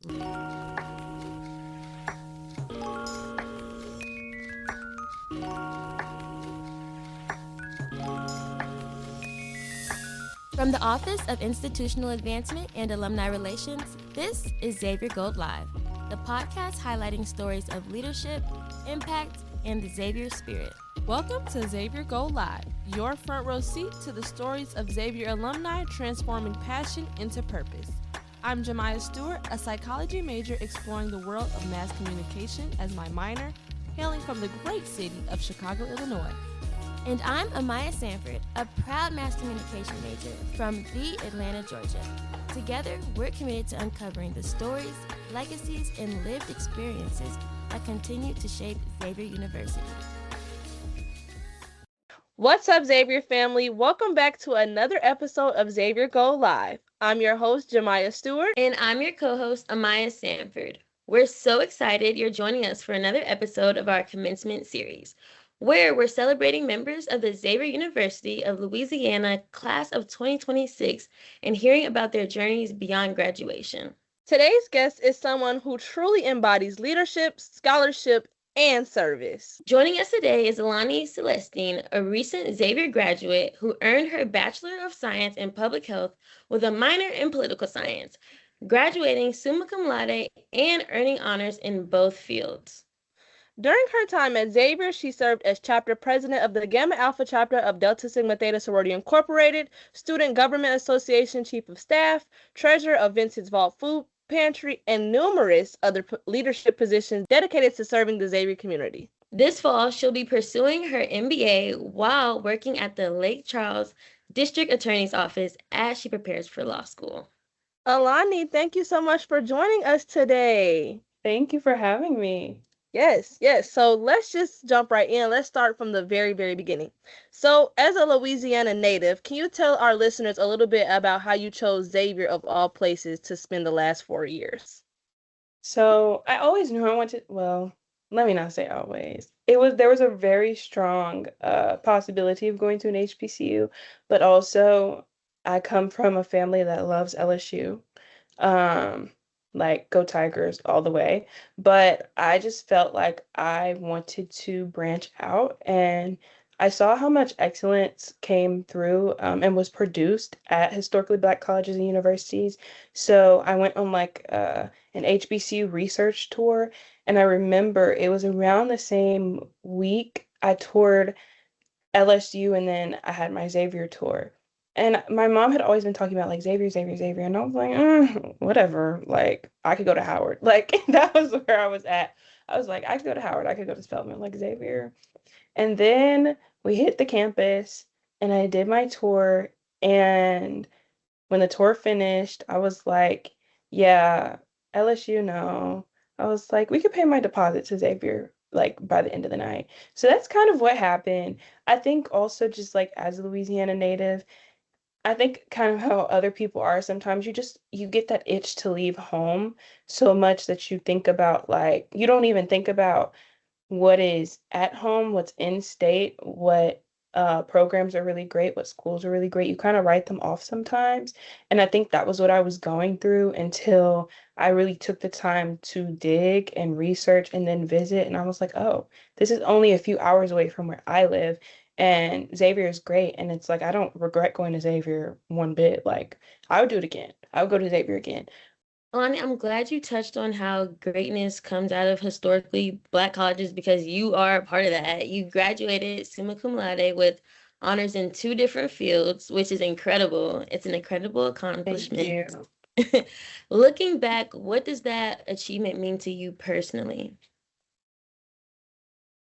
From the Office of Institutional Advancement and Alumni Relations, this is Xavier Gold Live, the podcast highlighting stories of leadership, impact, and the Xavier spirit. Welcome to Xavier Gold Live, your front row seat to the stories of Xavier alumni transforming passion into purpose. I'm Jamya, Stewart, a psychology major exploring the world of mass communication as my minor, hailing from the great city of Chicago, Illinois. And I'm Amaya Sanford, a proud mass communication major from the Atlanta, Georgia. Together, we're committed to uncovering the stories, legacies, and lived experiences that continue to shape Xavier University. What's up, Xavier family? Welcome back to another episode of Xavier Gold Live. I'm your host, Jamya Stewart. And I'm your co-host, Amaya Sanford. We're so excited you're joining us for another episode of our Commencement Series, where we're celebrating members of the Xavier University of Louisiana class of 2026 and hearing about their journeys beyond graduation. Today's guest is someone who truly embodies leadership, scholarship, and service. Joining us today is Alonnie Celestine, a recent Xavier graduate who earned her Bachelor of Science in Public Health with a minor in Political Science, graduating summa cum laude and earning honors in both fields. During her time at Xavier, she served as chapter president of the Gamma Alpha chapter of Delta Sigma Theta Sorority Incorporated, Student Government Association Chief of Staff, treasurer of Vincent's Vault Food Pantry, and numerous other leadership positions dedicated to serving the Xavier community. This fall, she'll be pursuing her MBA while working at the Lake Charles District Attorney's Office as she prepares for law school. Alonnie, thank you so much for joining us today. Thank you for having me. Yes. So let's just jump right in. Let's start from the very, very beginning. So as a Louisiana native, can you tell our listeners a little bit about how you chose Xavier of all places to spend the last 4 years? So I always knew I wanted, well, let me not say always. There was a very strong possibility of going to an HBCU, but also I come from a family that loves LSU. Like, go Tigers all the way. But I just felt like I wanted to branch out, and I saw how much excellence came through and was produced at historically Black colleges and universities. So I went on an HBCU research tour, and I remember it was around the same week I toured LSU, and then I had my Xavier tour. And my mom had always been talking about, like, Xavier, and I was like, whatever, like, I could go to Howard. Like, that was where I was at. I was like, I could go to Howard, I could go to Spelman, like, Xavier. And then we hit the campus, and I did my tour, and when the tour finished, I was like, yeah, LSU, no. I was like, we could pay my deposit to Xavier, like, by the end of the night. So that's kind of what happened. I think also just, like, as a Louisiana native, I think kind of how other people are sometimes, you get that itch to leave home so much that you think about, like, you don't even think about what is at home, what's in state, what programs are really great, what schools are really great. You kind of write them off sometimes. And I think that was what I was going through until I really took the time to dig and research and then visit. And I was like, oh, this is only a few hours away from where I live. And Xavier is great. And it's like, I don't regret going to Xavier one bit. Like, I would do it again. I would go to Xavier again. Alonnie, I'm glad you touched on how greatness comes out of historically Black colleges because you are a part of that. You graduated summa cum laude with honors in 2 different fields, which is incredible. It's an incredible accomplishment. Thank you. Looking back, what does that achievement mean to you personally?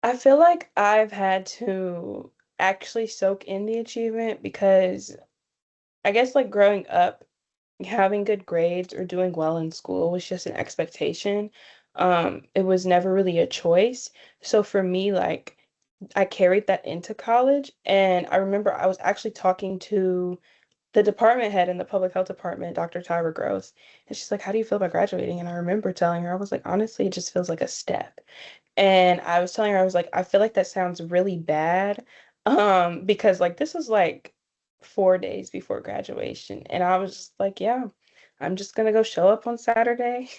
I feel like I've had to actually soak in the achievement because I guess, like, growing up, having good grades or doing well in school was just an expectation. It was never really a choice. So for me, like, I carried that into college. And I remember I was actually talking to the department head in the public health department, Dr. Tyra Gross. And she's like, how do you feel about graduating? And I remember telling her, I was like, honestly, it just feels like a step. And I was telling her, I was like, I feel like that sounds really bad. Because, like, this was like 4 days before graduation. And I was just like, yeah, I'm just gonna go show up on Saturday,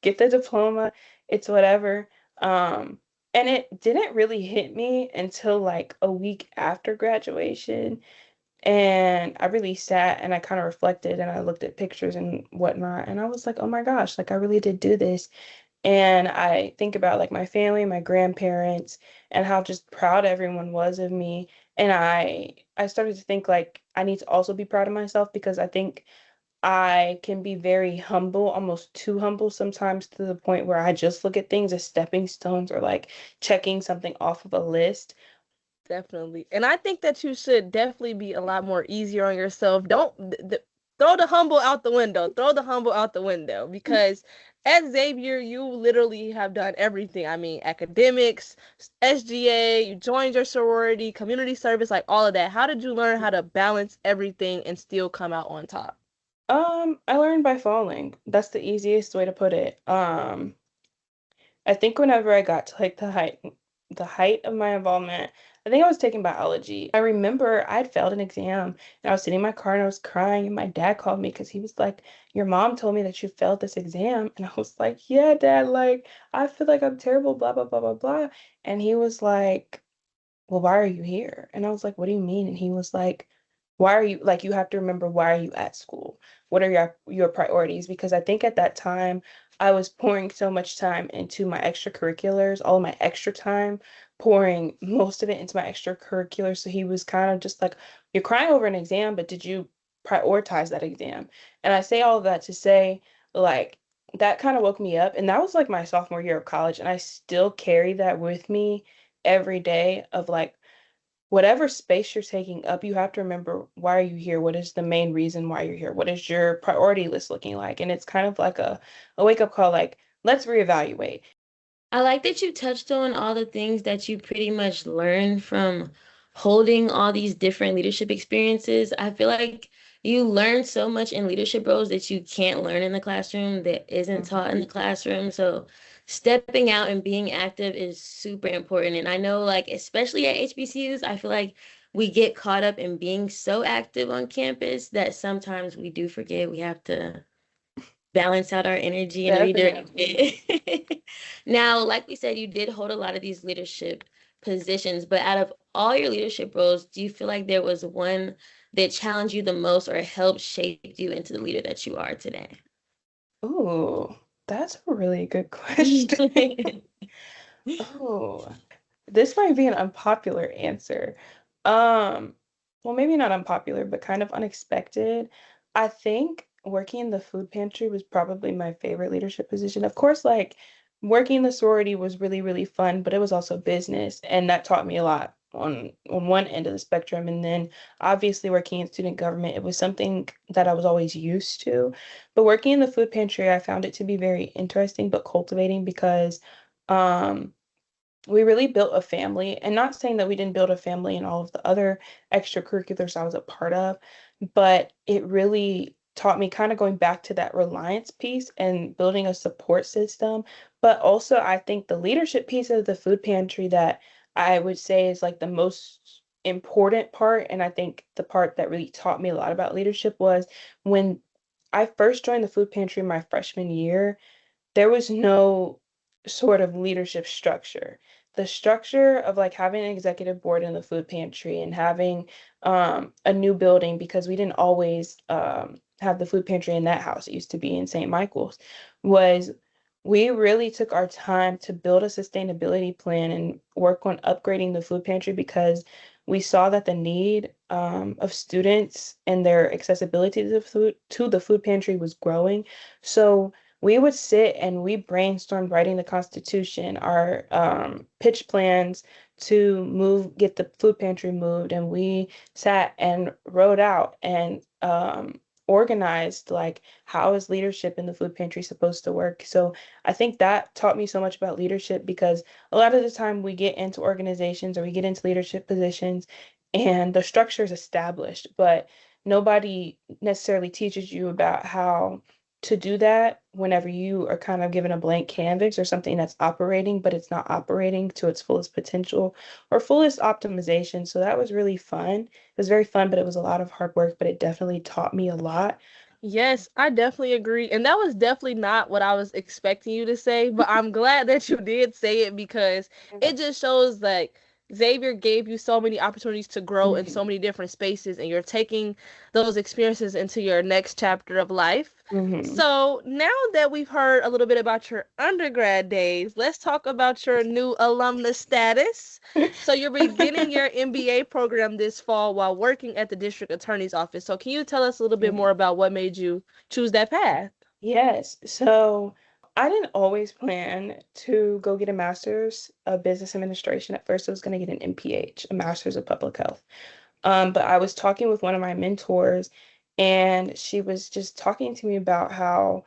get the diploma, it's whatever. And it didn't really hit me until like a week after graduation. And I really sat and I kind of reflected and I looked at pictures and whatnot. And I was like, oh my gosh, like I really did do this. And I think about like my family, my grandparents, and how just proud everyone was of me. And I started to think like I need to also be proud of myself because I think I can be very humble, almost too humble sometimes to the point where I just look at things as stepping stones or like checking something off of a list. Definitely. And I think that you should definitely be a lot more easier on yourself. Don't throw the humble out the window. Throw the humble out the window because at Xavier, you literally have done everything. I mean, academics, SGA, you joined your sorority, community service, like all of that. How did you learn how to balance everything and still come out on top? I learned by falling. That's the easiest way to put it. I think whenever I got to like the height of my involvement, I think I was taking biology. I remember I'd failed an exam and I was sitting in my car and I was crying and my dad called me because he was like, "Your mom told me that you failed this exam." And I was like, "Yeah, Dad, like I feel like I'm terrible, blah blah blah blah blah." And he was like, "Well, why are you here?" And I was like, "What do you mean?" And he was like, "Why are you like you have to remember why are you at school? What are your priorities?" Because I think at that time I was pouring so much time into my extracurriculars, all of my extra time, pouring most of it into my extracurriculars. So he was kind of just like, "You're crying over an exam, but did you prioritize that exam?" And I say all of that to say, like, that kind of woke me up. And that was like my sophomore year of college. And I still carry that with me every day of like whatever space you're taking up, you have to remember why are you here? What is the main reason why you're here? What is your priority list looking like? And it's kind of like a wake-up call, like, let's reevaluate. I like that you touched on all the things that you pretty much learned from holding all these different leadership experiences. I feel like you learn so much in leadership roles that you can't learn in the classroom that isn't taught in the classroom. So stepping out and being active is super important. And I know like especially at HBCUs, I feel like we get caught up in being so active on campus that sometimes we do forget we have to balance out our energy and redirect Definitely. it. Now, like we said, you did hold a lot of these leadership positions, but out of all your leadership roles, do you feel like there was one that challenged you the most or helped shape you into the leader that you are today? Ooh, that's a really good question. Oh, this might be an unpopular answer. Um, well, maybe not unpopular, but kind of unexpected. I think working in the food pantry was probably my favorite leadership position. Of course, like working in the sorority was really, really fun, but it was also business, and that taught me a lot on one end of the spectrum. And then obviously working in student government, it was something that I was always used to. But working in the food pantry, I found it to be very interesting but cultivating because um we really built a family, and not saying that we didn't build a family in all of the other extracurriculars I was a part of, but it really taught me kind of going back to that reliance piece and building a support system. But also, I think the leadership piece of the food pantry that I would say is like the most important part, and I think the part that really taught me a lot about leadership was when I first joined the food pantry my freshman year there was no sort of leadership structure. The structure of like having an executive board in the food pantry and having a new building because we didn't always have the food pantry in that house. It used to be in St. Michael's, was we really took our time to build a sustainability plan and work on upgrading the food pantry because we saw that the need of students and their accessibility to the food pantry was growing. So we would sit and we brainstormed writing the Constitution, our pitch plans to get the food pantry moved, and we sat and wrote out and organized like how is leadership in the food pantry supposed to work. So I think that taught me so much about leadership because a lot of the time we get into organizations or we get into leadership positions and the structure is established, but nobody necessarily teaches you about how to do that whenever you are kind of given a blank canvas or something that's operating, but it's not operating to its fullest potential or fullest optimization. So that was really fun. It was very fun, but it was a lot of hard work, but it definitely taught me a lot. Yes, I definitely agree. And that was definitely not what I was expecting you to say, but I'm glad that you did say it because it just shows like Xavier gave you so many opportunities to grow in so many different spaces, and you're taking those experiences into your next chapter of life. Mm-hmm. So now that we've heard a little bit about your undergrad days, let's talk about your new alumnus status. So you're beginning your MBA program this fall while working at the district attorney's office. So can you tell us a little bit more about what made you choose that path? Yes. So I didn't always plan to go get a master's of business administration. At first, I was going to get an MPH, a master's of public health. But I was talking with one of my mentors, and she was just talking to me about how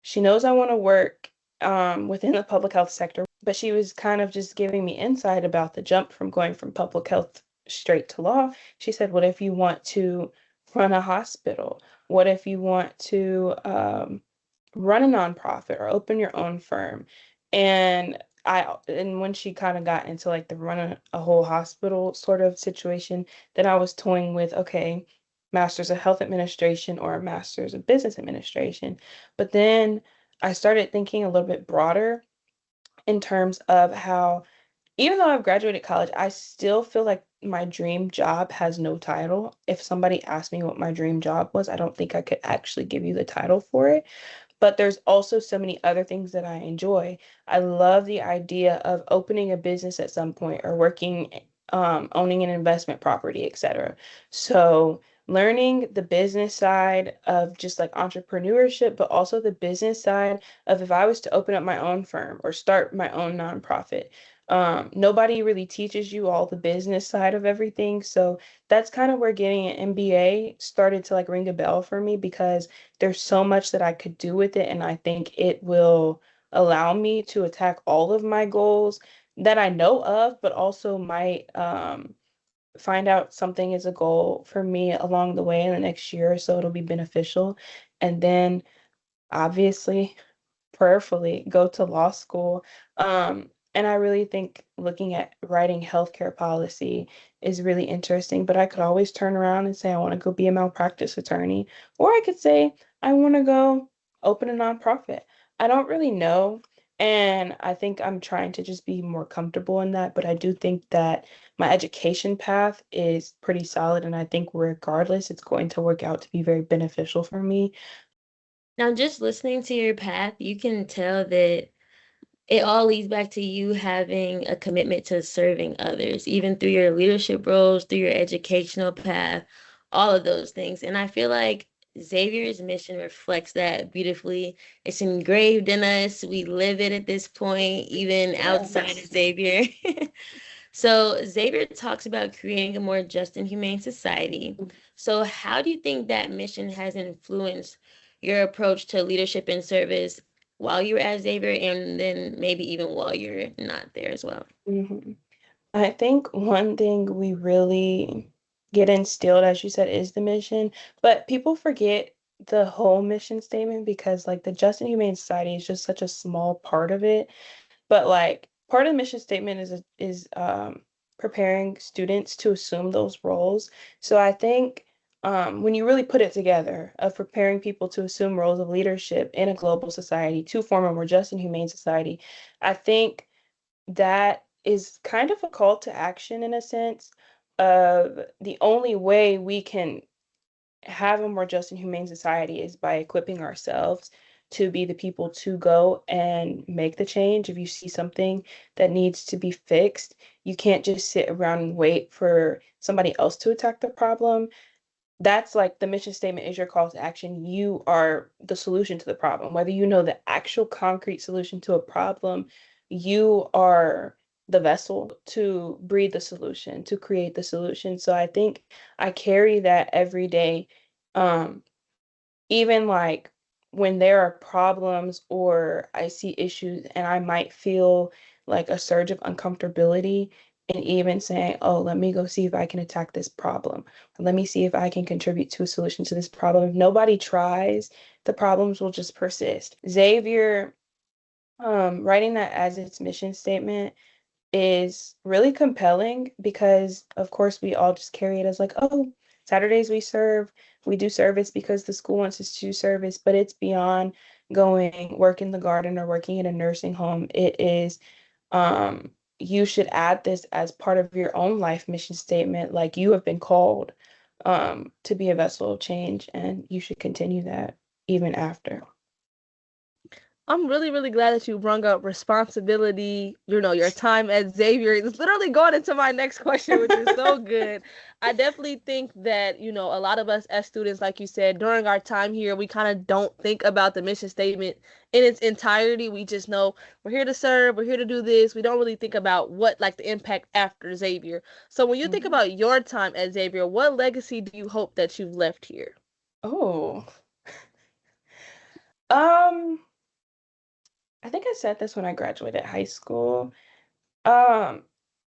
she knows I want to work within the public health sector, but she was kind of just giving me insight about the jump from going from public health straight to law. She said, what if you want to run a hospital? What if you want to run a nonprofit or open your own firm? And when she kind of got into like the run a whole hospital sort of situation, then I was toying with, okay, master's of health administration or a master's of business administration. But then I started thinking a little bit broader in terms of how, even though I've graduated college, I still feel like my dream job has no title. If somebody asked me what my dream job was, I don't think I could actually give you the title for it. But there's also so many other things that I enjoy. I love the idea of opening a business at some point or working, owning an investment property, etc. So learning the business side of just like entrepreneurship, but also the business side of if I was to open up my own firm or start my own nonprofit. Nobody really teaches you all the business side of everything. So that's kind of where getting an MBA started to like ring a bell for me because there's so much that I could do with it. And I think it will allow me to attack all of my goals that I know of, but also might find out something is a goal for me along the way in the next year or so. It'll be beneficial. And then obviously prayerfully go to law school. And I really think looking at writing healthcare policy is really interesting, but I could always turn around and say, I want to go be a malpractice attorney, or I could say, I want to go open a nonprofit. I don't really know. And I think I'm trying to just be more comfortable in that. But I do think that my education path is pretty solid. And I think regardless, it's going to work out to be very beneficial for me. Now, just listening to your path, you can tell that it all leads back to you having a commitment to serving others, even through your leadership roles, through your educational path, all of those things. And I feel like Xavier's mission reflects that beautifully. It's engraved in us. We live it at this point, even outside of Xavier. So Xavier talks about creating a more just and humane society. So how do you think that mission has influenced your approach to leadership and service while you were at Xavier and then maybe even while you're not there as well? Mhm. I think one thing we really get instilled, as you said, is the mission, but people forget the whole mission statement because like the Just and Humane Society is just such a small part of it. But like part of the mission statement is preparing students to assume those roles. So I think when you really put it together of preparing people to assume roles of leadership in a global society to form a more just and humane society, I think that is kind of a call to action in a sense of the only way we can have a more just and humane society is by equipping ourselves to be the people to go and make the change. If you see something that needs to be fixed, you can't just sit around and wait for somebody else to attack the problem. That's like the mission statement is your call to action. You are the solution to the problem. Whether you know the actual concrete solution to a problem, you are the vessel to breed the solution, to create the solution. So I think I carry that every day. Um, Even like when there are problems or I see issues and I might feel like a surge of uncomfortability and even saying, oh, let me go see if I can attack this problem. Let me see if I can contribute to a solution to this problem. If nobody tries, the problems will just persist. Xavier, writing that as its mission statement is really compelling because, of course, we all just carry it as like, oh, Saturdays we do service because the school wants us to do service, but it's beyond going work in the garden or working in a nursing home. It is you should add this as part of your own life mission statement, like you have been called to be a vessel of change, and you should continue that even after. I'm really, really glad that you brought up responsibility, your time at Xavier. It's literally going into my next question, which is so good. I definitely think that, a lot of us as students, like you said, during our time here, we kind of don't think about the mission statement in its entirety. We just know we're here to serve, we're here to do this. We don't really think about what, like, the impact after Xavier. So when you think about your time at Xavier, what legacy do you hope that you've left here? Oh. I think I said this when I graduated high school.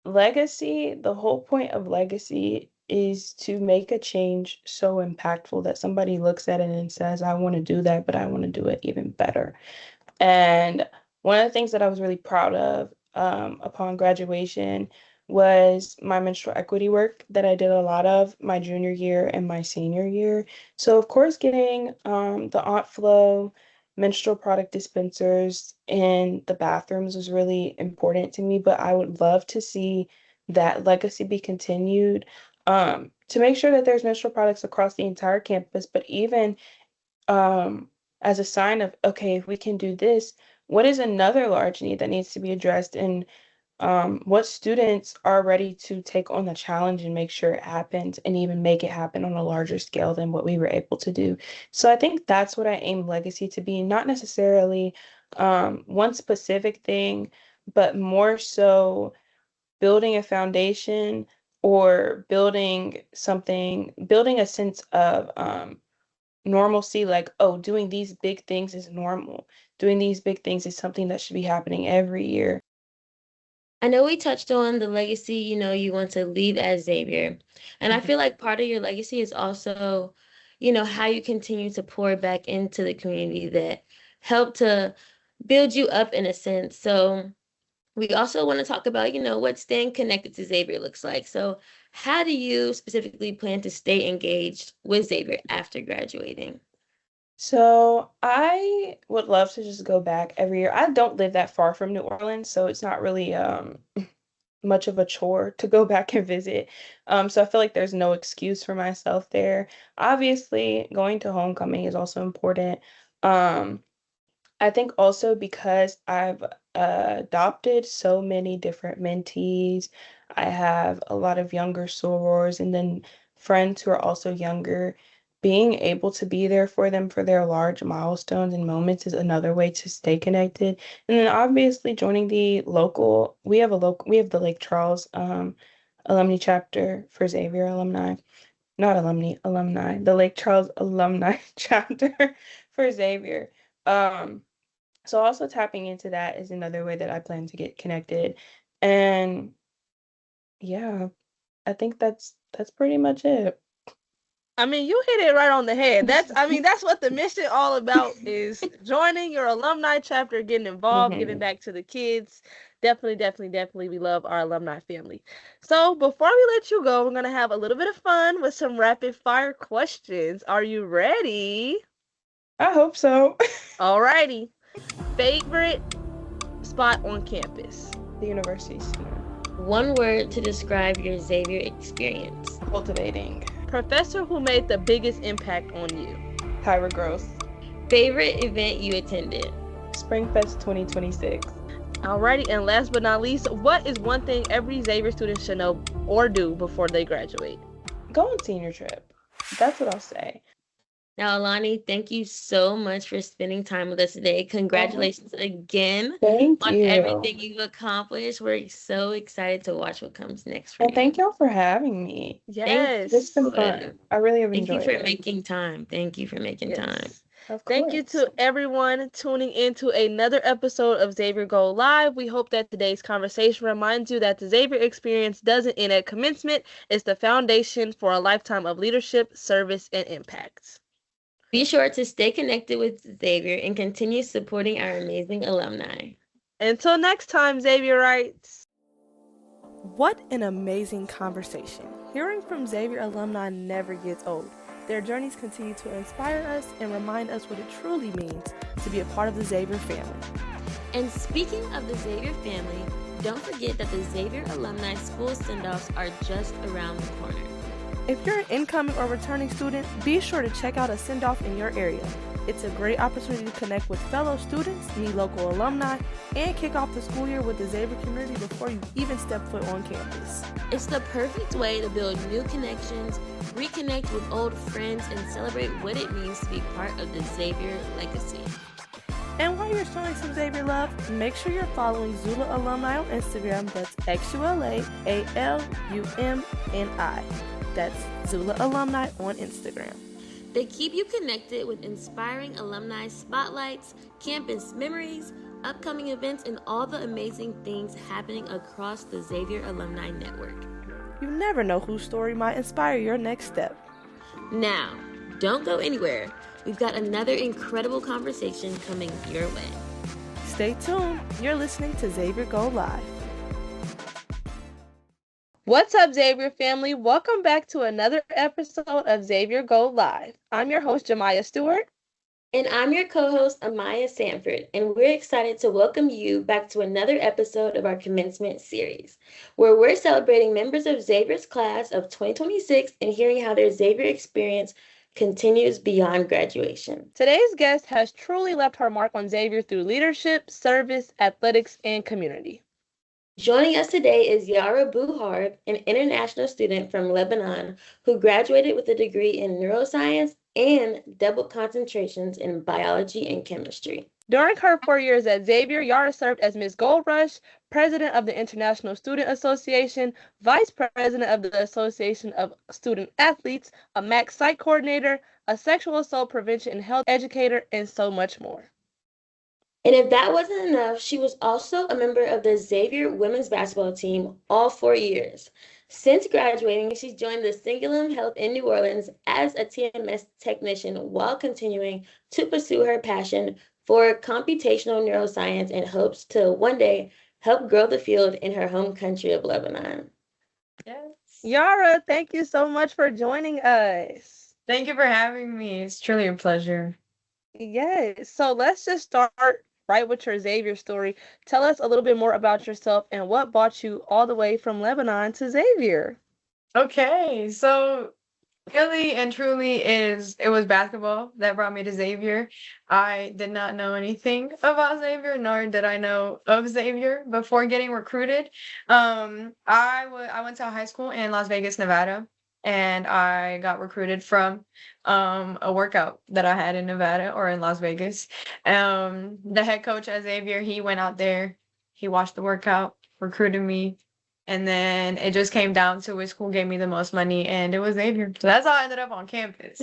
Legacy, the whole point of legacy is to make a change so impactful that somebody looks at it and says, I want to do that, but I want to do it even better. And one of the things that I was really proud of upon graduation was my menstrual equity work that I did a lot of my junior year and my senior year. So, of course, getting the Aunt Flo menstrual product dispensers in the bathrooms was really important to me, but I would love to see that legacy be continued to make sure that there's menstrual products across the entire campus, but even as a sign of, okay, if we can do this, what is another large need that needs to be addressed? And what students are ready to take on the challenge and make sure it happens and even make it happen on a larger scale than what we were able to do. So I think that's what I aim legacy to be, not necessarily one specific thing, but more so building a foundation or building something, building a sense of normalcy, like, oh, doing these big things is normal. Doing these big things is something that should be happening every year. I know we touched on the legacy, you want to leave as Xavier. And I feel like part of your legacy is also, how you continue to pour back into the community that helped to build you up in a sense. So we also want to talk about, what staying connected to Xavier looks like. So how do you specifically plan to stay engaged with Xavier after graduating? So I would love to just go back every year. I don't live that far from New Orleans, so it's not really much of a chore to go back and visit. So I feel like there's no excuse for myself there. Obviously, going to homecoming is also important. Um, I think also because I've adopted so many different mentees, I have a lot of younger sorors and then friends who are also younger. Being able to be there for them for their large milestones and moments is another way to stay connected. And then obviously joining we have the Lake Charles alumni chapter for Xavier alumni, not alumni, alumni, the Lake Charles alumni chapter for Xavier. Um, so also tapping into that is another way that I plan to get connected. And yeah, I think that's pretty much it. I mean, you hit it right on the head. That's what the mission all about is joining your alumni chapter, getting involved, giving back to the kids. Definitely, definitely, definitely, we love our alumni family. So before we let you go, we're going to have a little bit of fun with some rapid fire questions. Are you ready? I hope so. Alrighty. Favorite spot on campus? The University Center. One word to describe your Xavier experience. Cultivating. Professor who made the biggest impact on you? Tyra Gross. Favorite event you attended? Springfest 2026. Alrighty, and last but not least, what is one thing every Xavier student should know or do before they graduate? Go on senior trip. That's what I'll say. Now, Alonnie, thank you so much for spending time with us today. Congratulations again on everything you've accomplished. We're so excited to watch what comes next for you. Thank y'all for having me. Yes. It's been fun. I really have enjoyed it. Thank you for making time. Thank you for making time. Of course. Thank you to everyone tuning in to another episode of Xavier Gold Live. We hope that today's conversation reminds you that the Xavier experience doesn't end at commencement. It's the foundation for a lifetime of leadership, service, and impact. Be sure to stay connected with Xavier and continue supporting our amazing alumni. Until next time, Xavier writes. What an amazing conversation. Hearing from Xavier alumni never gets old. Their journeys continue to inspire us and remind us what it truly means to be a part of the Xavier family. And speaking of the Xavier family, don't forget that the Xavier Alumni School Send-Offs are just around the corner. If you're an incoming or returning student, be sure to check out a send-off in your area. It's a great opportunity to connect with fellow students, meet local alumni, and kick off the school year with the Xavier community before you even step foot on campus. It's the perfect way to build new connections, reconnect with old friends, and celebrate what it means to be part of the Xavier legacy. And while you're showing some Xavier love, make sure you're following XULA Alumni on Instagram. That's XULA ALUMNI. That's XULA Alumni on Instagram. They keep you connected with inspiring alumni spotlights, campus memories, upcoming events, and all the amazing things happening across the Xavier Alumni Network. You never know whose story might inspire your next step. Now, don't go anywhere. We've got another incredible conversation coming your way. Stay tuned. You're listening to Xavier Gold Live. What's up, Xavier family? Welcome back to another episode of Xavier Gold Live. I'm your host, Jamya Stewart. And I'm your co-host, Amaya Sanford, and we're excited to welcome you back to another episode of our Commencement Series, where we're celebrating members of Xavier's class of 2026 and hearing how their Xavier experience continues beyond graduation. Today's guest has truly left her mark on Xavier through leadership, service, athletics, and community. Joining us today is Yara Bou Harb, an international student from Lebanon who graduated with a degree in neuroscience and double concentrations in biology and chemistry. During her 4 years at Xavier, Yara served as Ms. Goldrush, president of the International Student Association, vice president of the Association of Student Athletes, a MAC site coordinator, a sexual assault prevention and health educator, and so much more. And if that wasn't enough, she was also a member of the Xavier women's basketball team all 4 years. Since graduating, she's joined the Cingulum Health in New Orleans as a TMS technician while continuing to pursue her passion for computational neuroscience and hopes to one day help grow the field in her home country of Lebanon. Yes. Yara, thank you so much for joining us. Thank you for having me. It's truly a pleasure. Yes. So let's just start right with your Xavier story. Tell us a little bit more about yourself and what brought you all the way from Lebanon to Xavier. Okay, so really and truly it was basketball that brought me to Xavier. I did not know anything about Xavier, nor did I know of Xavier before getting recruited. I went to high school in Las Vegas, Nevada, and I got recruited from a workout that I had in Nevada or in Las Vegas. The head coach at Xavier, he went out there, he watched the workout, recruited me, and then it just came down to which school gave me the most money, and it was Xavier. So that's how I ended up on campus.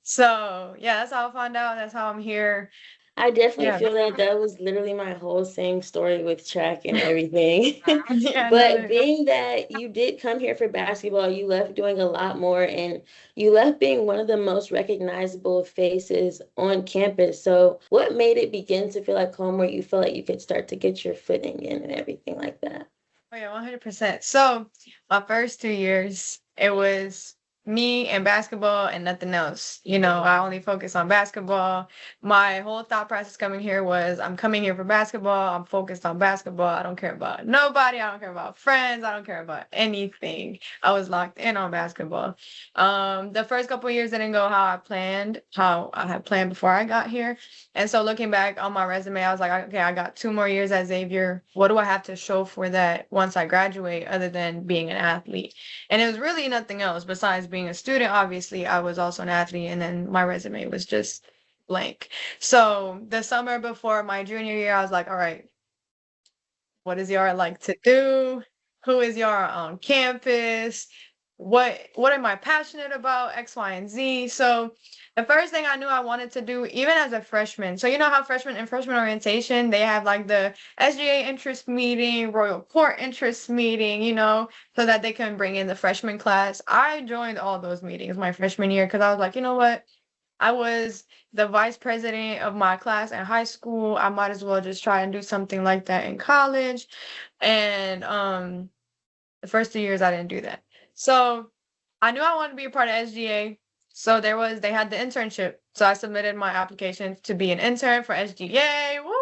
So yeah, that's how I found out. That's how I'm here. I definitely feel like that was literally my whole same story with track and everything. But being that you did come here for basketball, you left doing a lot more, and you left being one of the most recognizable faces on campus. So what made it begin to feel like home, where you feel like you could start to get your footing in and everything like that? Oh yeah, 100%. So my first 2 years, it was me and basketball and nothing else. You know, I only focus on basketball. My whole thought process coming here was, I'm coming here for basketball. I'm focused on basketball. I don't care about nobody. I don't care about friends. I don't care about anything. I was locked in on basketball. The first couple of years didn't go how I had planned before I got here. And so looking back on my resume, I was like, okay, I got 2 more years at Xavier. What do I have to show for that once I graduate other than being an athlete? And it was really nothing else besides being a student. Obviously, I was also an athlete, and then my resume was just blank. So the summer before my junior year, I was like, all right, what does Yara like to do? Who is Yara on campus? What am I passionate about? X, Y, and Z. So the first thing I knew I wanted to do, even as a freshman, so you know how freshmen in freshman orientation, they have like the SGA interest meeting, Royal Court interest meeting, you know, so that they can bring in the freshman class. I joined all those meetings my freshman year because I was like, you know what? I was the vice president of my class in high school. I might as well just try and do something like that in college. And the first 2 years, I didn't do that. So I knew I wanted to be a part of SGA. So they had the internship. So I submitted my application to be an intern for SGA. Woo!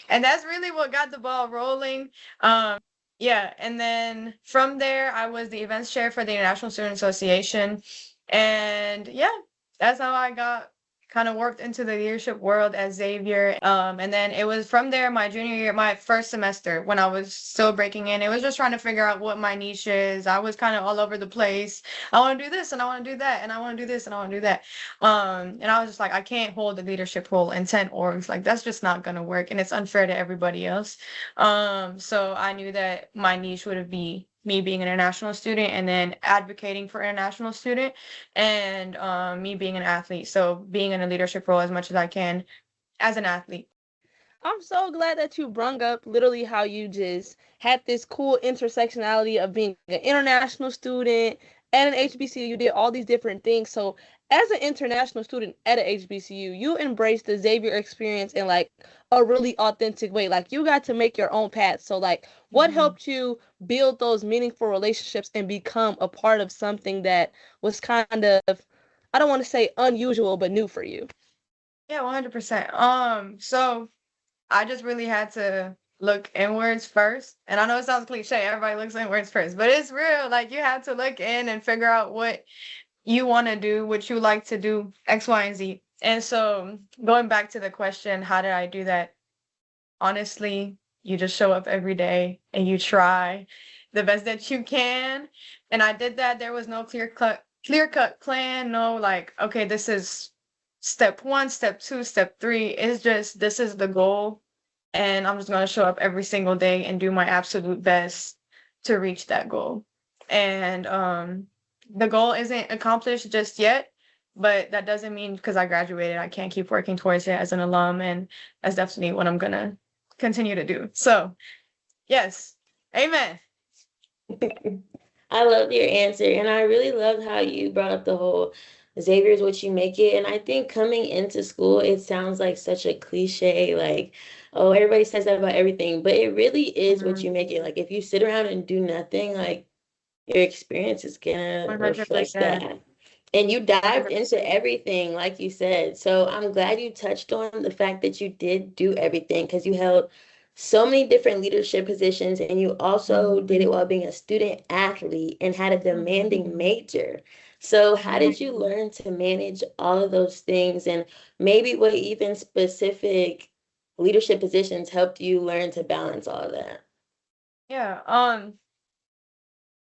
And that's really what got the ball rolling. Yeah, and then from there, I was the events chair for the International Student Association. And yeah, that's how I got kind of worked into the leadership world at Xavier. And then it was from there, my junior year, my first semester, when I was still breaking in. It was just trying to figure out what my niche is. I was kind of all over the place. I want to do this and I want to do that and I want to do this and I want to do that. And I was just like, I can't hold the leadership role in 10 orgs. Like, that's just not going to work. And it's unfair to everybody else. So I knew that my niche would be me being an international student and then advocating for international student and me being an athlete. So being in a leadership role as much as I can as an athlete. I'm so glad that you brung up literally how you just had this cool intersectionality of being an international student at an HBCU. You did all these different things. So as an international student at an HBCU, you embraced the Xavier experience in like a really authentic way. Like you got to make your own path. So like what helped you build those meaningful relationships and become a part of something that was kind of, I don't want to say unusual, but new for you? Yeah, 100%. So I just really had to look inwards first. And I know it sounds cliche, everybody looks inwards first, but it's real. Like you have to look in and figure out what you want to do, what you like to do, X, Y, and Z. And so going back to the question, how did I do that? Honestly, you just show up every day and you try the best that you can. And I did that. There was no clear cut plan. No, like, okay, this is step 1, step 2, step 3. It's just, this is the goal. And I'm just going to show up every single day and do my absolute best to reach that goal. And the goal isn't accomplished just yet, but that doesn't mean because I graduated, I can't keep working towards it as an alum. And that's definitely what I'm going to continue to do. So, yes, amen. I love your answer, and I really loved how you brought up the whole Xavier is what you make it. And I think coming into school, it sounds like such a cliche, like, oh, everybody says that about everything, but it really is what you make it. Like, if you sit around and do nothing, like, your experience is gonna reflect 100%. that. And you dived into everything, like you said. So I'm glad you touched on the fact that you did do everything because you held so many different leadership positions and you also did it while being a student athlete and had a demanding major. So how did you learn to manage all of those things, and maybe what even specific leadership positions helped you learn to balance all of that? Yeah,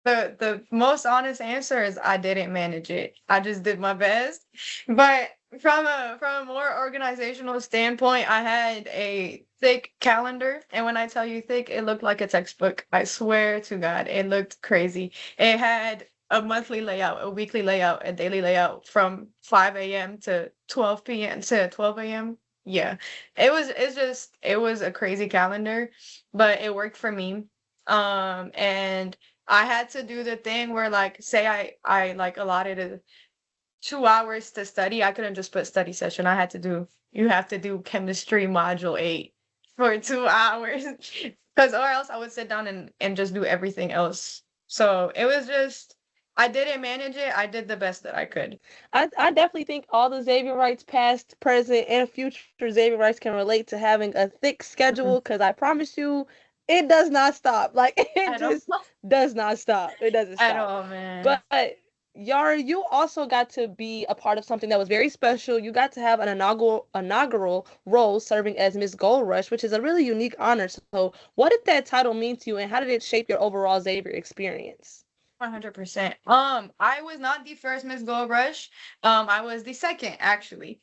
the most honest answer is I didn't manage it. I just did my best. But from a more organizational standpoint, I had a thick calendar. And when I tell you thick, it looked like a textbook. I swear to God, it looked crazy. It had a monthly layout, a weekly layout, a daily layout from 5 a.m. to 12 p.m. to 12 a.m. Yeah. It was a crazy calendar, but it worked for me. And I had to do the thing where, like, say I like allotted 2 hours to study. I couldn't just put study session. You have to do chemistry module 8 for 2 hours. Because or else I would sit down and just do everything else. So it was just, I didn't manage it. I did the best that I could. I definitely think all the Xavierites, past, present, and future Xavierites can relate to having a thick schedule because I promise you, it does not stop. Like, it just does not stop. It doesn't stop. At all, man. But Yara, you also got to be a part of something that was very special. You got to have an inaugural role serving as Miss Gold Rush, which is a really unique honor. So what did that title mean to you, and how did it shape your overall Xavier experience? 100%. I was not the first Miss Gold Rush. I was the second, actually.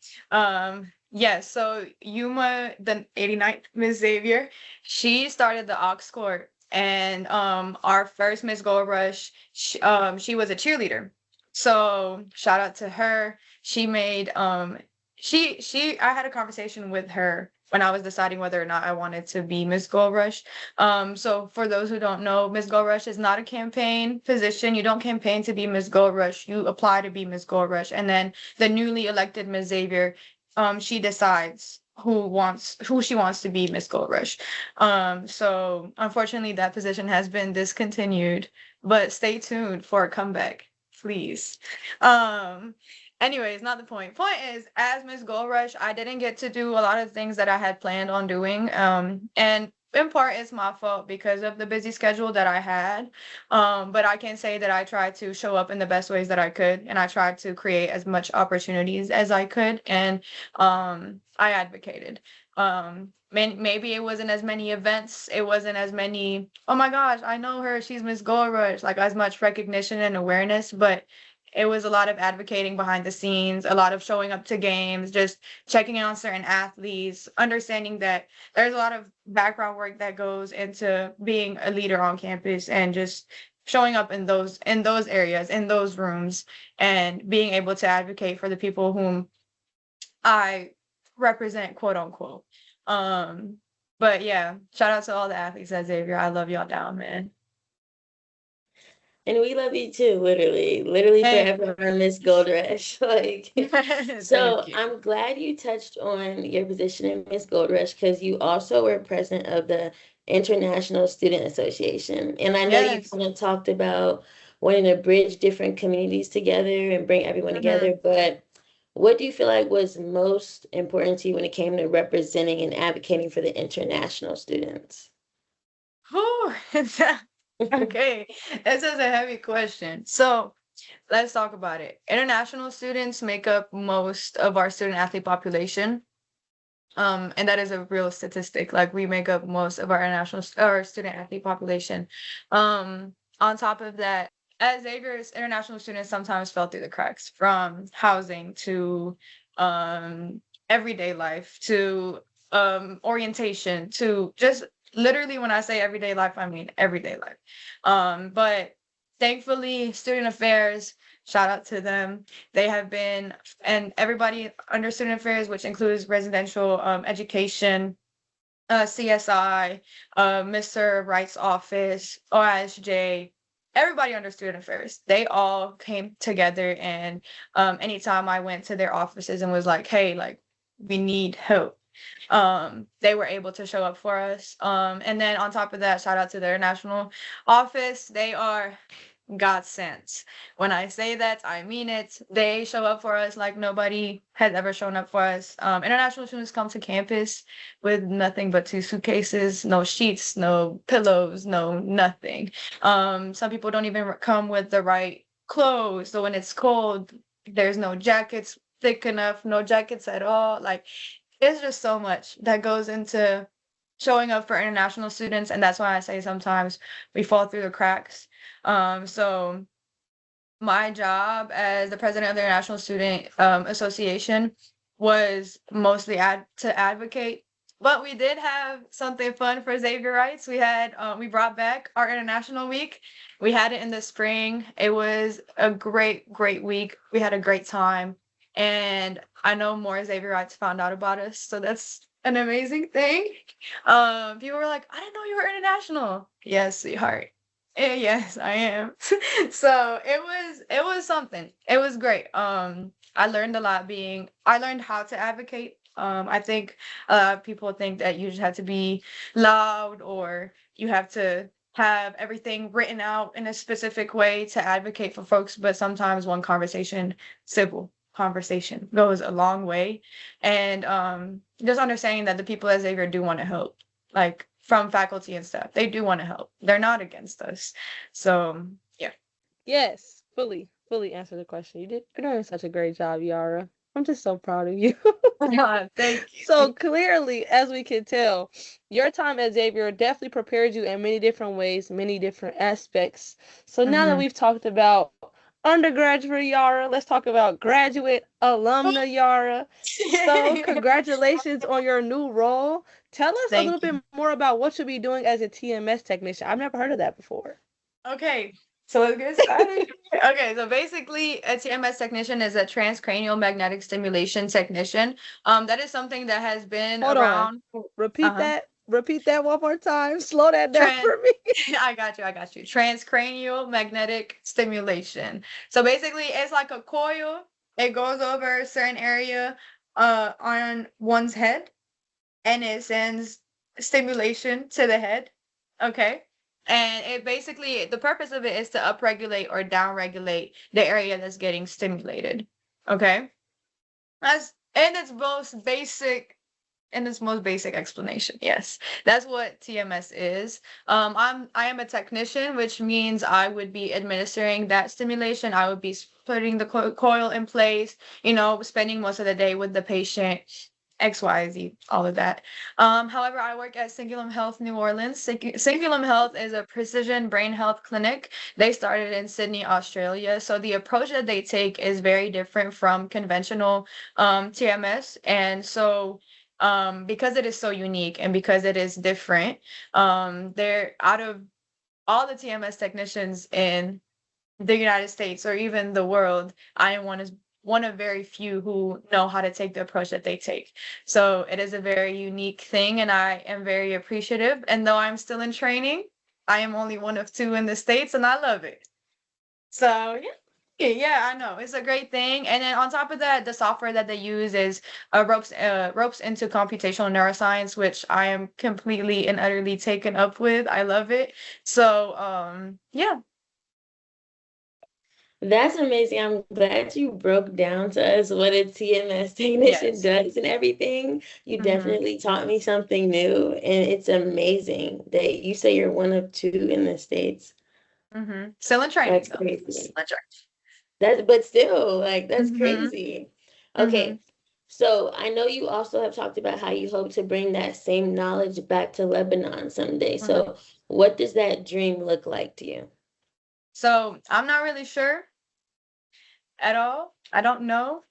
Yes, so Yuma, the 89th Miss Xavier, she started the Aux Court. And our first Miss Gold Rush, she was a cheerleader. So shout out to her. She made I had a conversation with her when I was deciding whether or not I wanted to be Miss Gold Rush. So for those who don't know, Miss Gold Rush is not a campaign position. You don't campaign to be Miss Gold Rush. You apply to be Miss Gold Rush. And then the newly elected Miss Xavier, she decides who she wants to be Miss Gold Rush. So unfortunately that position has been discontinued, but stay tuned for a comeback, please. Anyways, not the point. Point is, as Miss Gold Rush, I didn't get to do a lot of things that I had planned on doing. And in part it's my fault because of the busy schedule that I had. But I can say that I tried to show up in the best ways that I could, and I tried to create as much opportunities as I could, and I advocated. Maybe it wasn't as many events, it wasn't as many, oh my gosh, I know her, she's Miss Gold Rush, like as much recognition and awareness, but it was a lot of advocating behind the scenes, a lot of showing up to games, just checking in on certain athletes, understanding that there's a lot of background work that goes into being a leader on campus, and just showing up in those areas, in those rooms, and being able to advocate for the people whom I represent, quote unquote. But yeah, shout out to all the athletes at Xavier. I love y'all down, man. And we love you too, literally Hey. forever on Miss Gold Rush. Like, so Thank you. I'm glad you touched on your position in Miss Gold Rush, because you also were president of the International Student Association. And I know you Yes. kind of talked about wanting to bridge different communities together and bring everyone together, but what do you feel like was most important to you when it came to representing and advocating for the international students? Whew. Okay, this is a heavy question. So let's talk about it. International students make up most of our student athlete population. And that is a real statistic. Like, we make up most of our student athlete population. On top of that, at Xavier's, international students sometimes fell through the cracks, from housing to everyday life to orientation to just literally, when I say everyday life, I mean everyday life. But thankfully, student affairs, shout out to them. They have been, and everybody under student affairs, which includes residential education, CSI, Mr. Wright's office, OISJ, everybody under student affairs, they all came together. And anytime I went to their offices and was like, hey, like, we need help, they were able to show up for us. And then on top of that, shout out to their national office. They are God sent. When I say that, I mean it. They show up for us like nobody has ever shown up for us. International students come to campus with nothing but 2 suitcases, no sheets, no pillows, no nothing. Some people don't even come with the right clothes. So when it's cold, there's no jackets thick enough, no jackets at all. Like, it's just so much that goes into showing up for international students, and that's why I say sometimes we fall through the cracks. So my job as the president of the International Student Association was mostly to advocate, but we did have something fun for Xavier Rights. We brought back our International Week. We had it in the spring. It was a great week. We had a great time, and I know more Xavier Rights found out about us, so that's an amazing thing. People were like, I didn't know you were international. Yes, sweetheart. Yes, I am. So it was something. It was great. I learned a lot. I learned how to advocate. I think a lot of people think that you just have to be loud, or you have to have everything written out in a specific way to advocate for folks, but sometimes one civil conversation goes a long way. And just understanding that the people at Xavier do want to help, like from faculty and staff, they do want to help. They're not against us. So yeah. Yes, fully answer the question. You're doing such a great job, Yara. I'm just so proud of you. Thank you. So clearly, as we can tell, your time at Xavier definitely prepared you in many different ways, many different aspects. So now that we've talked about undergraduate Yara, let's talk about graduate alumna Yara. So congratulations on your new role. Tell us a little bit more about what you'll be doing as a TMS technician. I've never heard of that before. Okay, so let's get started. Okay, so basically a TMS technician is a transcranial magnetic stimulation technician. That is something that has been around. Repeat that. Repeat that one more time. Slow that down for me. I got you. Transcranial magnetic stimulation. So basically it's like a coil. It goes over a certain area on one's head, and it sends stimulation to the head. Okay. And it basically, the purpose of it is to upregulate or downregulate the area that's getting stimulated. Okay. That's in its most basic explanation. Yes. That's what TMS is. I am a technician, which means I would be administering that stimulation. I would be putting the coil in place, spending most of the day with the patient, XYZ, all of that. However, I work at Cingulum Health, New Orleans. Cingulum Health is a precision brain health clinic. They started in Sydney, Australia. So the approach that they take is very different from conventional TMS. And so because it is so unique and because it is different, they're out of all the TMS technicians in the United States or even the world, I am one of very few who know how to take the approach that they take. So it is a very unique thing, and I am very appreciative. And though I'm still in training, I am only one of two in the States, and I love it. So yeah, I know. It's a great thing. And then on top of that, the software that they use is ropes into computational neuroscience, which I am completely and utterly taken up with. I love it. So yeah. That's amazing. I'm glad you broke down to us what a TMS technician Yes. does and everything. You definitely taught me something new, and it's amazing that you say you're one of two in the States. Still in training, That's though. crazy. That's But still, like, that's Mhm. crazy. Okay, so I know you also have talked about how you hope to bring that same knowledge back to Lebanon someday. So what does that dream look like to you? So I'm not really sure at all. I don't know.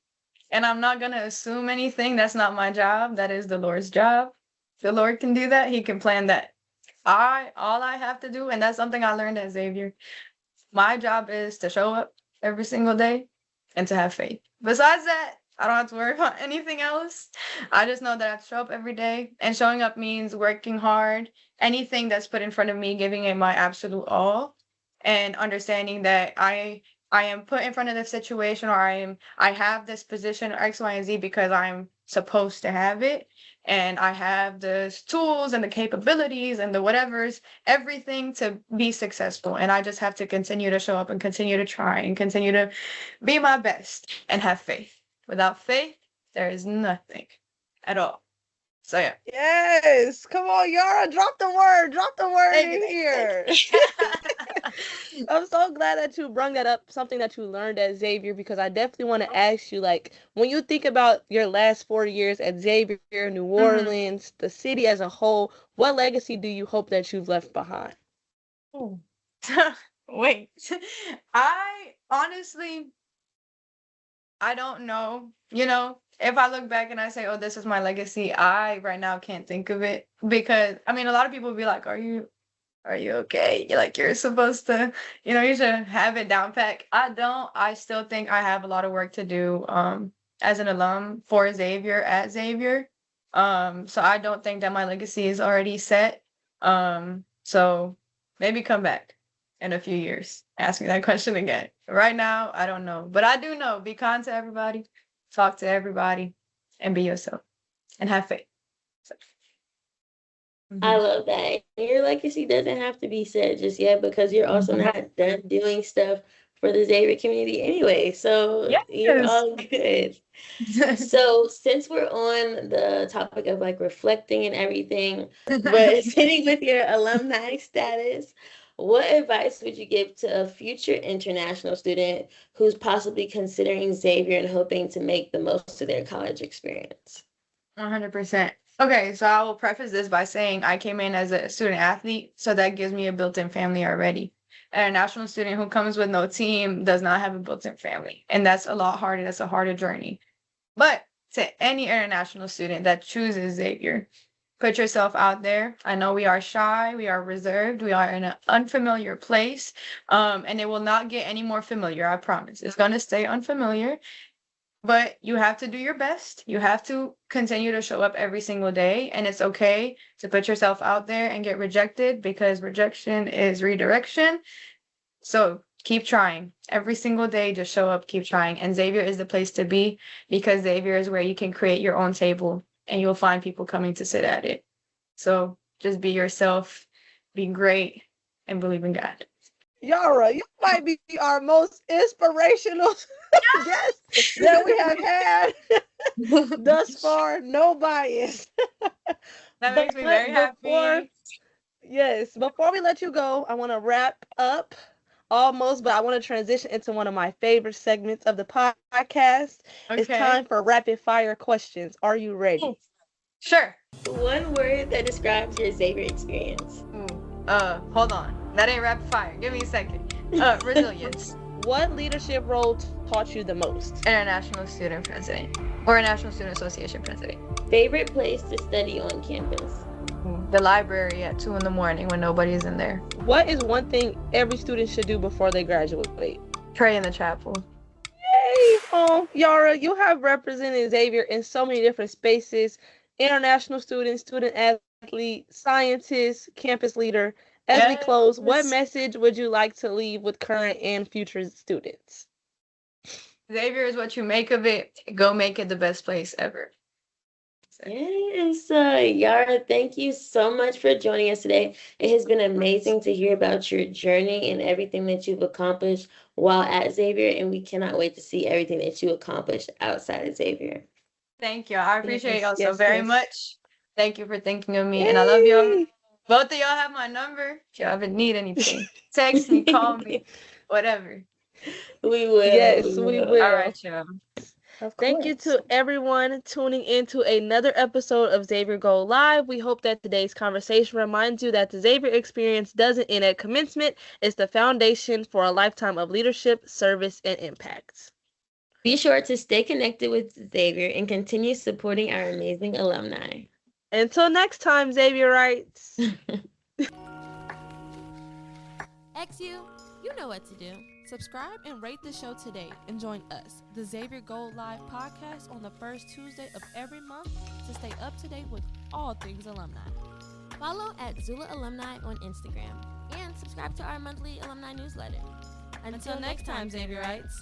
And I'm not going to assume anything. That's not my job. That is the Lord's job. The Lord can do that. He can plan that. All I have to do, and that's something I learned at Xavier. My job is to show up every single day and to have faith. Besides that, I don't have to worry about anything else. I just know that I have to show up every day, and showing up means working hard. Anything that's put in front of me, giving it my absolute all, and understanding that I am put in front of this situation, or I have this position X, Y, and Z because I'm supposed to have it, and I have the tools and the capabilities and the whatevers, everything to be successful. And I just have to continue to show up and continue to try and continue to be my best and have faith. Without faith, there is nothing at all. So yeah. Yes, come on, Yara, drop the word in here. I'm so glad that you brought that up, something that you learned at Xavier, because I definitely want to ask you, like, when you think about your last 4 years at Xavier, New Orleans, the city as a whole, what legacy do you hope that you've left behind? Oh. Wait. I honestly, I don't know. If I look back and I say, oh, this is my legacy, I right now can't think of it because, I mean, a lot of people be like, are you okay? You're supposed to, you should have it down pat. I don't. I still think I have a lot of work to do as an alum for Xavier at Xavier. So I don't think that my legacy is already set. So maybe come back in a few years, ask me that question again. Right now, I don't know. But I do know, be kind to everybody, talk to everybody, and be yourself, and have faith. So. I love that. Your legacy doesn't have to be set just yet because you're also not done doing stuff for the Xavier community anyway. So you're all good. So since we're on the topic of like reflecting and everything, but sitting with your alumni status, what advice would you give to a future international student who's possibly considering Xavier and hoping to make the most of their college experience? 100%. Okay, so I will preface this by saying I came in as a student athlete, so that gives me a built-in family already. And a national student who comes with no team does not have a built-in family, and that's a lot harder. That's a harder journey. But to any international student that chooses Xavier, put yourself out there. I know we are shy, we are reserved, we are in an unfamiliar place, and it will not get any more familiar, I promise. It's going to stay unfamiliar. But you have to do your best. You have to continue to show up every single day. And it's okay to put yourself out there and get rejected because rejection is redirection. So keep trying. Every single day, just show up, keep trying. And Xavier is the place to be because Xavier is where you can create your own table and you'll find people coming to sit at it. So just be yourself, be great, and believe in God. Yara, you might be our most inspirational guest that we have had thus far. No bias. That makes me very happy. Yes, before we let you go, I want to wrap up almost, but I want to transition into one of my favorite segments of the podcast. Okay. It's time for rapid fire questions. Are you ready? Sure. One word that describes your Xavier experience. Hold on. That ain't rapid fire. Give me a second. Resilience. What leadership role taught you the most? International student president. Or a National Student Association president. Favorite place to study on campus? The library at 2 a.m. when nobody's in there. What is one thing every student should do before they graduate? Pray in the chapel. Yay! Oh, Yara, you have represented Xavier in so many different spaces. International student, student athlete, scientist, campus leader. As we close, what message would you like to leave with current and future students? Xavier is what you make of it. Go make it the best place ever. Yes, Yara, thank you so much for joining us today. It has been amazing to hear about your journey and everything that you've accomplished while at Xavier, and we cannot wait to see everything that you accomplished outside of Xavier. Thank you. I appreciate y'all so very much. Thank you for thinking of me, and I love y'all. Both of y'all have my number. If y'all ever need anything, text me, call me, whatever. We will. Yes, we will. All right, y'all. Thank you to everyone tuning in to another episode of Xavier Gold Live. We hope that today's conversation reminds you that the Xavier experience doesn't end at commencement. It's the foundation for a lifetime of leadership, service, and impact. Be sure to stay connected with Xavier and continue supporting our amazing alumni. Until next time, Xavierites. XU, you know what to do. Subscribe and rate the show today and join us, the Xavier Gold Live podcast, on the first Tuesday of every month to stay up to date with all things alumni. Follow at XULA Alumni on Instagram and subscribe to our monthly alumni newsletter. Until next time, Xavierites.